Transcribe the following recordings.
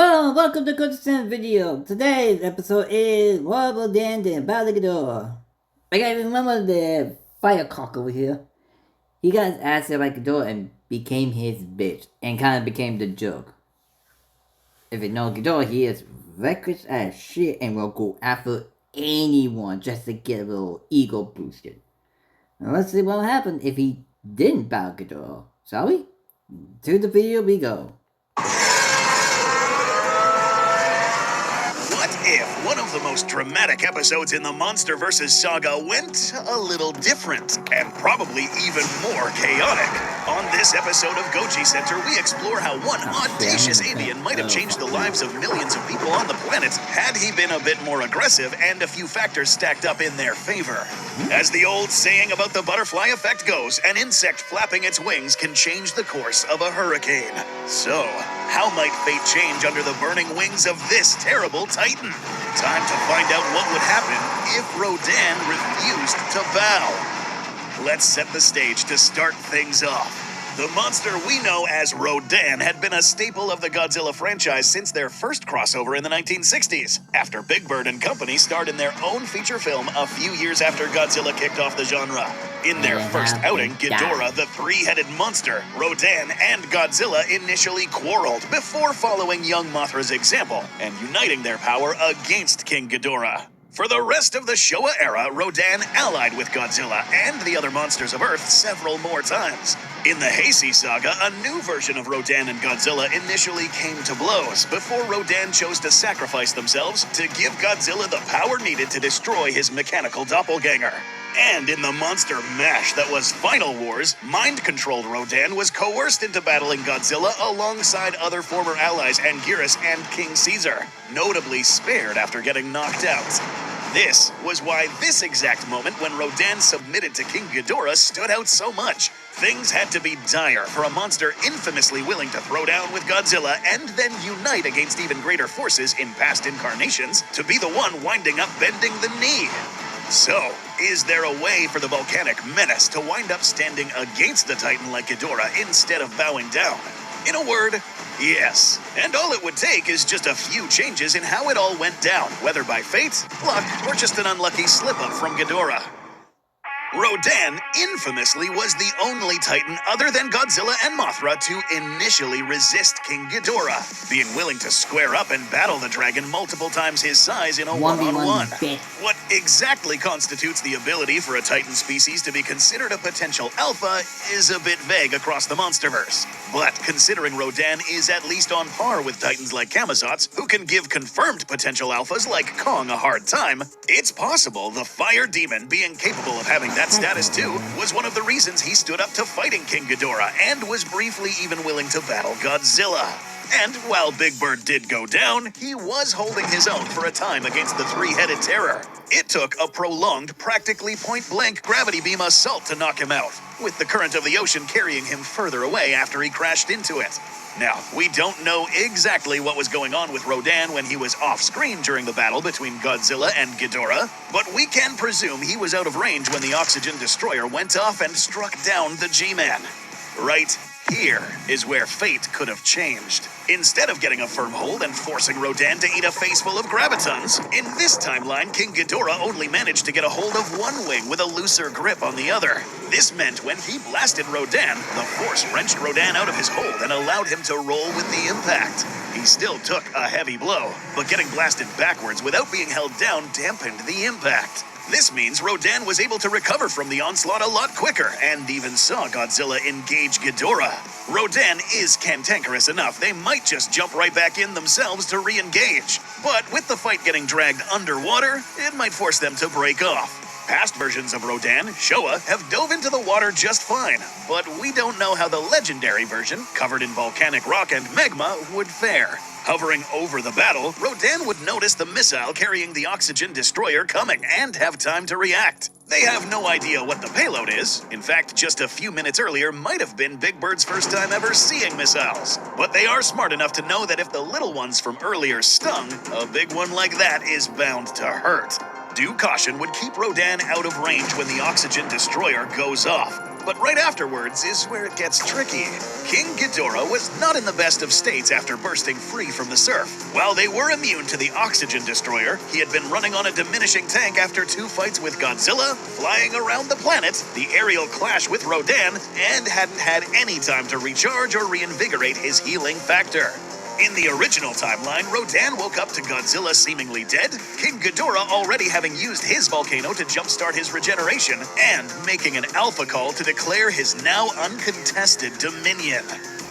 Hello, welcome to Goji video. Today's episode is Rodan and Ghidorah. I gotta remember the firecock over here. He got his ass hit by Ghidorah and became his bitch, and kind of became the joke. If you know Ghidorah, he is reckless as shit and will go after anyone just to get a little ego boosted. Now let's see what will happen if he didn't battle Ghidorah, shall we? To the video we go. What if one of the most dramatic episodes in the Monster vs. Saga went a little different and probably even more chaotic? On this episode of Goji Center, we explore how one audacious avian might have changed the lives of millions of people on the planet had he been a bit more aggressive and a few factors stacked up in their favor. As the old saying about the butterfly effect goes, an insect flapping its wings can change the course of a hurricane. So, how might fate change under the burning wings of this terrible titan? Time to find out what would happen if Rodan refused to bow. Let's set the stage to start things off. The monster we know as Rodan had been a staple of the Godzilla franchise since their first crossover in the 1960s, after Big Bird and Company starred in their own feature film a few years after Godzilla kicked off the genre. In their first outing, Ghidorah, the three-headed monster, Rodan, and Godzilla initially quarreled before following young Mothra's example and uniting their power against King Ghidorah. For the rest of the Showa era, Rodan allied with Godzilla and the other monsters of Earth several more times. In the Heisei saga, a new version of Rodan and Godzilla initially came to blows before Rodan chose to sacrifice themselves to give Godzilla the power needed to destroy his mechanical doppelganger. And in the monster mash that was Final Wars, mind-controlled Rodan was coerced into battling Godzilla alongside other former allies Anguirus and King Caesar, notably spared after getting knocked out. This was why this exact moment when Rodan submitted to King Ghidorah stood out so much. Things had to be dire for a monster infamously willing to throw down with Godzilla and then unite against even greater forces in past incarnations to be the one winding up bending the knee. So, is there a way for the volcanic menace to wind up standing against a titan like Ghidorah instead of bowing down? In a word, yes. And all it would take is just a few changes in how it all went down, whether by fate, luck, or just an unlucky slip-up from Ghidorah. Rodan infamously was the only titan other than Godzilla and Mothra to initially resist King Ghidorah, being willing to square up and battle the dragon multiple times his size in a one-on-one. What exactly constitutes the ability for a titan species to be considered a potential alpha is a bit vague across the monsterverse. But considering Rodan is at least on par with titans like Camazotz, who can give confirmed potential alphas like Kong a hard time, it's possible the fire demon being capable of having that status too was one of the reasons he stood up to fighting King Ghidorah and was briefly even willing to battle Godzilla. And while Big Bird did go down, he was holding his own for a time against the three-headed terror. It took a prolonged, practically point-blank gravity beam assault to knock him out, with the current of the ocean carrying him further away after he crashed into it. Now, we don't know exactly what was going on with Rodan when he was off-screen during the battle between Godzilla and Ghidorah, but we can presume he was out of range when the oxygen destroyer went off and struck down the G-Man. Right here is where fate could have changed. Instead of getting a firm hold and forcing Rodan to eat a face full of gravitons, in this timeline, King Ghidorah only managed to get a hold of one wing with a looser grip on the other. This meant when he blasted Rodan, the force wrenched Rodan out of his hold and allowed him to roll with the impact. He still took a heavy blow, but getting blasted backwards without being held down dampened the impact. This means Rodan was able to recover from the onslaught a lot quicker, and even saw Godzilla engage Ghidorah. Rodan is cantankerous enough, they might just jump right back in themselves to re-engage. But with the fight getting dragged underwater, it might force them to break off. Past versions of Rodan, Showa, have dove into the water just fine, but we don't know how the legendary version, covered in volcanic rock and magma, would fare. Hovering over the battle, Rodan would notice the missile carrying the oxygen destroyer coming and have time to react. They have no idea what the payload is. In fact, just a few minutes earlier might have been Big Bird's first time ever seeing missiles. But they are smart enough to know that if the little ones from earlier stung, a big one like that is bound to hurt. Due caution would keep Rodan out of range when the oxygen destroyer goes off. But right afterwards is where it gets tricky. King Ghidorah was not in the best of states after bursting free from the surf. While they were immune to the oxygen destroyer, he had been running on a diminishing tank after 2 fights with Godzilla, flying around the planet, the aerial clash with Rodan, and hadn't had any time to recharge or reinvigorate his healing factor. In the original timeline, Rodan woke up to Godzilla seemingly dead, King Ghidorah already having used his volcano to jumpstart his regeneration, and making an alpha call to declare his now uncontested dominion.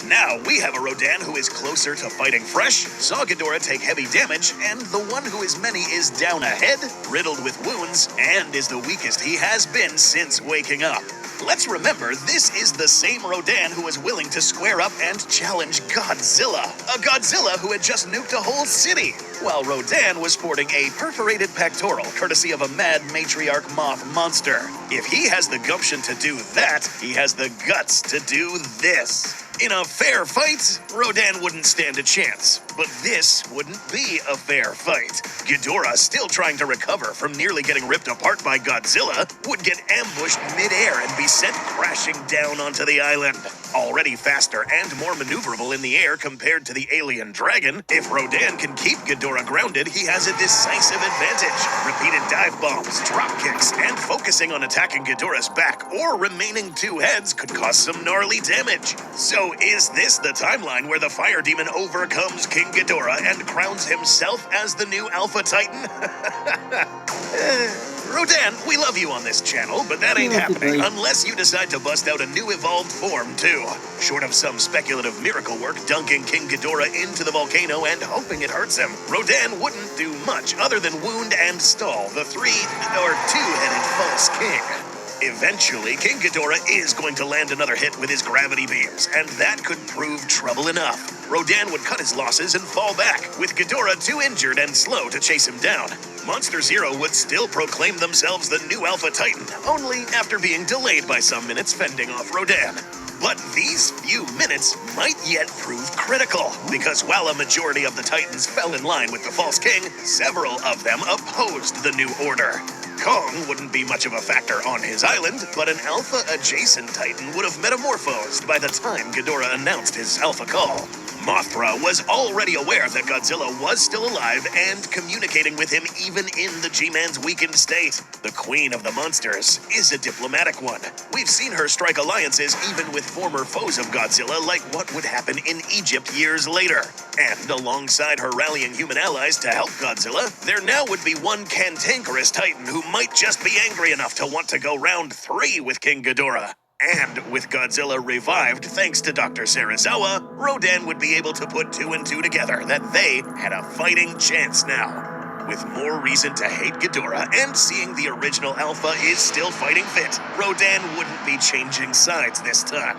Now we have a Rodan who is closer to fighting fresh, saw Ghidorah take heavy damage, and the one who is many is down ahead, riddled with wounds, and is the weakest he has been since waking up. Let's remember, this is the same Rodan who was willing to square up and challenge Godzilla. A Godzilla who had just nuked a whole city, while Rodan was sporting a perforated pectoral courtesy of a mad matriarch moth monster. If he has the gumption to do that, he has the guts to do this. In a fair fight, Rodan wouldn't stand a chance, but this wouldn't be a fair fight. Ghidorah, still trying to recover from nearly getting ripped apart by Godzilla, would get ambushed mid-air and be sent crashing down onto the island. Already faster and more maneuverable in the air compared to the alien dragon, if Rodan can keep Ghidorah grounded, he has a decisive advantage. Repeated dive bombs, drop kicks, and focusing on attacking Ghidorah's back or remaining 2 heads could cause some gnarly damage. So is this the timeline where the fire demon overcomes King Ghidorah and crowns himself as the new Alpha Titan? Rodan, we love you on this channel, but that ain't happening unless you decide to bust out a new evolved form, too. Short of some speculative miracle work dunking King Ghidorah into the volcano and hoping it hurts him, Rodan wouldn't do much other than wound and stall the 2-headed false king. Eventually, King Ghidorah is going to land another hit with his gravity beams, and that could prove trouble enough. Rodan would cut his losses and fall back, with Ghidorah too injured and slow to chase him down. Monster Zero would still proclaim themselves the new Alpha Titan, only after being delayed by some minutes fending off Rodan. But these few minutes might yet prove critical, because while a majority of the Titans fell in line with the False King, several of them opposed the new order. Kong wouldn't be much of a factor on his island, but an Alpha-adjacent Titan would have metamorphosed by the time Ghidorah announced his Alpha call. Mothra was already aware that Godzilla was still alive and communicating with him even in the G-Man's weakened state. The queen of the monsters is a diplomatic one. We've seen her strike alliances even with former foes of Godzilla, like what would happen in Egypt years later. And alongside her rallying human allies to help Godzilla, there now would be one cantankerous Titan who might just be angry enough to want to go round 3 with King Ghidorah. And with Godzilla revived thanks to Dr. Serizawa, Rodan would be able to put 2 and 2 together that they had a fighting chance now. With more reason to hate Ghidorah and seeing the original Alpha is still fighting fit, Rodan wouldn't be changing sides this time.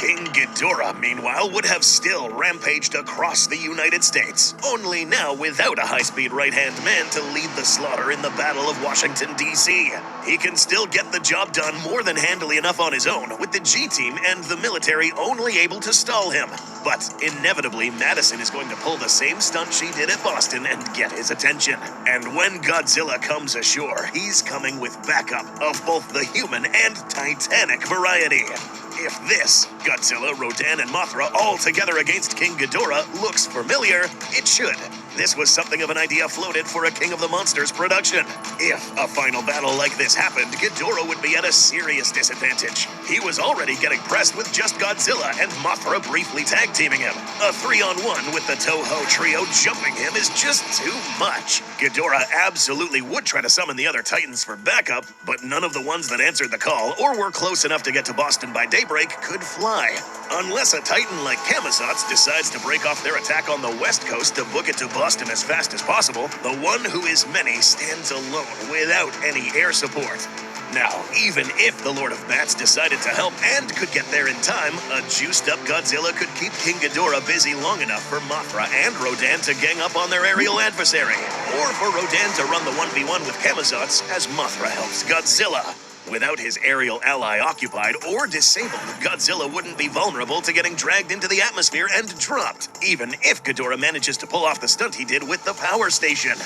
King Ghidorah, meanwhile, would have still rampaged across the United States, only now without a high-speed right-hand man to lead the slaughter in the Battle of Washington, D.C. He can still get the job done more than handily enough on his own, with the G-Team and the military only able to stall him. But inevitably, Madison is going to pull the same stunt she did at Boston and get his attention. And when Godzilla comes ashore, he's coming with backup of both the human and Titanic variety. If this, Godzilla, Rodan, and Mothra all together against King Ghidorah, looks familiar, it should. This was something of an idea floated for a King of the Monsters production. If a final battle like this happened, Ghidorah would be at a serious disadvantage. He was already getting pressed with just Godzilla and Mothra briefly tag-teaming him. A 3-on-1 with the Toho trio jumping him is just too much. Ghidorah absolutely would try to summon the other Titans for backup, but none of the ones that answered the call or were close enough to get to Boston by daybreak could fly. Unless a Titan like Camazotz decides to break off their attack on the west coast to book it to Boston as fast as possible, the one who is many stands alone without any air support. Now, even if the Lord of Bats decided to help and could get there in time, a juiced-up Godzilla could keep King Ghidorah busy long enough for Mothra and Rodan to gang up on their aerial adversary, or for Rodan to run the 1v1 with Camazotz as Mothra helps Godzilla. Without his aerial ally occupied or disabled, Godzilla wouldn't be vulnerable to getting dragged into the atmosphere and dropped, even if Ghidorah manages to pull off the stunt he did with the power station.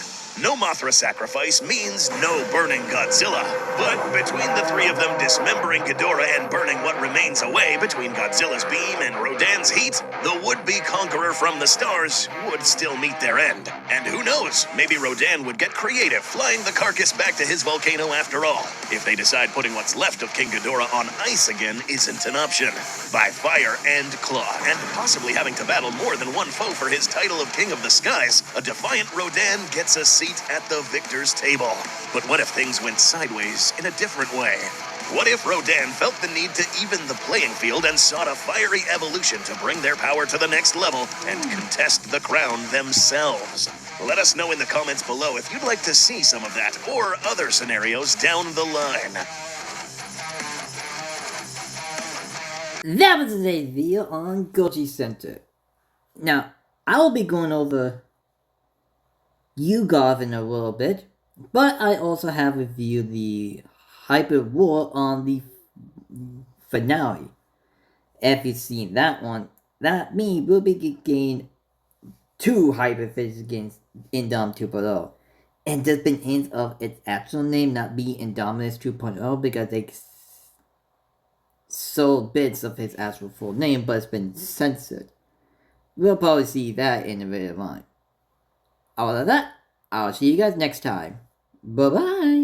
No Mothra sacrifice means no burning Godzilla. But between the three of them dismembering Ghidorah and burning what remains away between Godzilla's beam and Rodan's heat, the would-be conqueror from the stars would still meet their end. And who knows, maybe Rodan would get creative flying the carcass back to his volcano after all, if they decide putting what's left of King Ghidorah on ice again isn't an option. By fire and claw, and possibly having to battle more than one foe for his title of King of the Skies, a defiant Rodan gets a seat at the victor's table. But what if things went sideways in a different way? What if Rodan felt the need to even the playing field and sought a fiery evolution to bring their power to the next level and contest the crown themselves? Let us know in the comments below if you'd like to see some of that or other scenarios down the line. That was today's video on Goji Center. Now, I will be going over Ugov in a little bit, but I also have reviewed the Hyper War on the finale. If you've seen that one, that means we'll be getting 2 Hyper Phases against Indom 2.0. And there's been hints of its actual name not being Indominus 2.0 because they sold bits of his actual full name, but it's been censored. We'll probably see that in the video line. All of that, I'll see you guys next time. Bye-bye!